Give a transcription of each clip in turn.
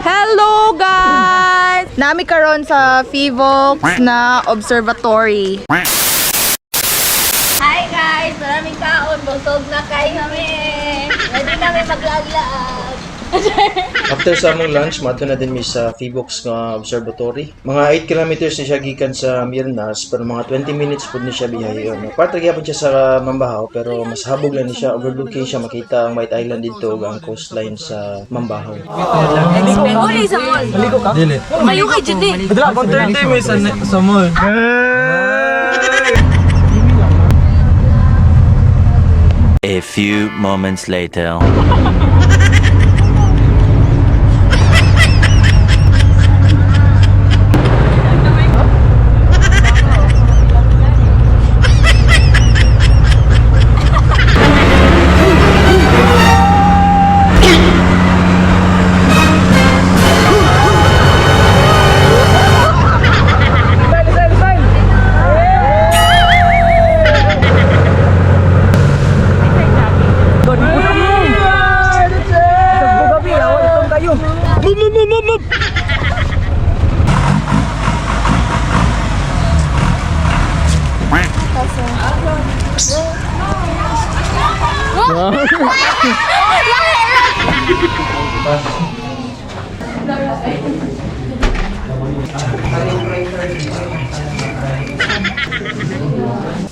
Hello guys! Nami karon sa Fivox na observatory. Hi guys! Maraming kaon. Busog na kayo kami. Ready kami maglaglag. After sa among lunch, mato na din mi sa Fivox nga observatory. Mga 8 kilometers na siya gikan sa Mirnas, pero mga 20 minutes pud ni siya biyahe. Parte gyapon siya sa Mambahaw, pero mas habog lang ni siya, overlooking siya, makita ang White Island dito ug ang coastline sa Mambahaw. Uli sa mall. Maligo ka? Dili. Mayo kay Judy. Dila, kung 30 may sa mall. A few moments later.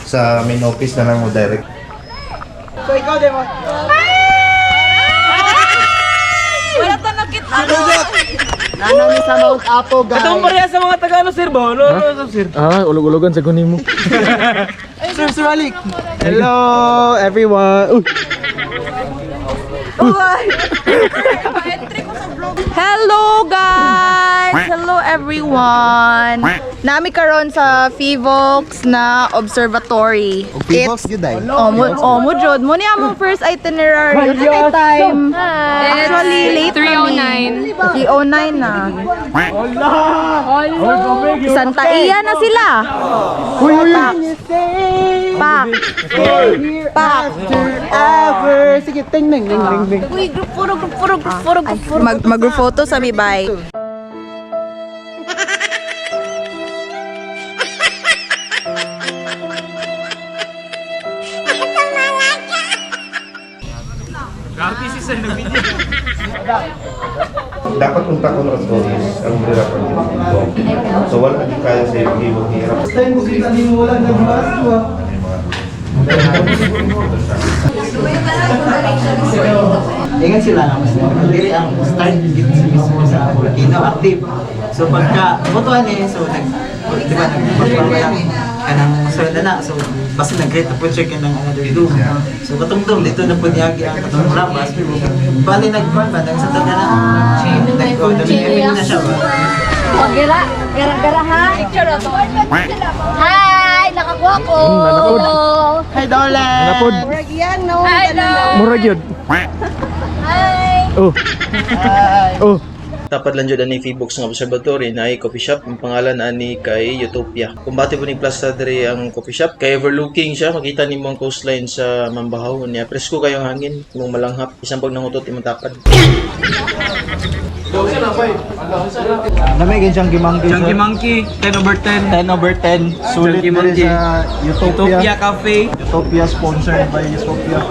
Sa main office na lang mo direct. So ikaw, Demo. Wala ta nakita. Nanami sa Mount Apo, guys. Itong pareha sa mga Tagalog, sir ba? Ano, sir? Ulog-ulogan sa kunin mo. Sir Alik. Hello, everyone. Hello guys! Hello everyone! Nami karon sa Fivox na observatory. Fivox yun dahil. Mo jud mo ni among first itinerary. Ano time? Actually late 3:09. 3:09 na. Santa Iya na sila. Pak. Pak. Ever. Sige, ting, ting, ting, ting, ting. Uy, group photo. Mag-group photo sa mi bye. Dapat unta ko ng stories ang hirap ang dito. So wala din kaya sa ibang hirap. Tayo mo kita din mo lang nagbukas mo. Ingat sila na mas dili ang start gid mismo sa volcano active. So pagka botohan so di ba nagpapalala kanang masaya na so basta nag-create na project ng another room. So katungtong dito na po niyagi ang katong labas. Bali nag-ban ba nang sa taga na. Nag-go na siya ba. Gara ha. Picture to. Hi, nakakuha ko. Hi Dole. Napod. Hi, Murag yun. Hi. Oh. Oh. Tapat lang jud ani Fivox nga observatory na ay coffee shop. Ang pangalan ani kay Utopia. Kumbati po ni Plaza diri ang coffee shop kay overlooking siya, makita nimo ang coastline sa Mambahaw niya. Presko kayong hangin, imong malanghap, isang pag nangutot imong tapad. Namay siyang gimangki. Chunky Monkey, 10/10. 10/10. Sulit Chunky diri Monkey. sa Utopia Cafe. Utopia sponsored by Utopia.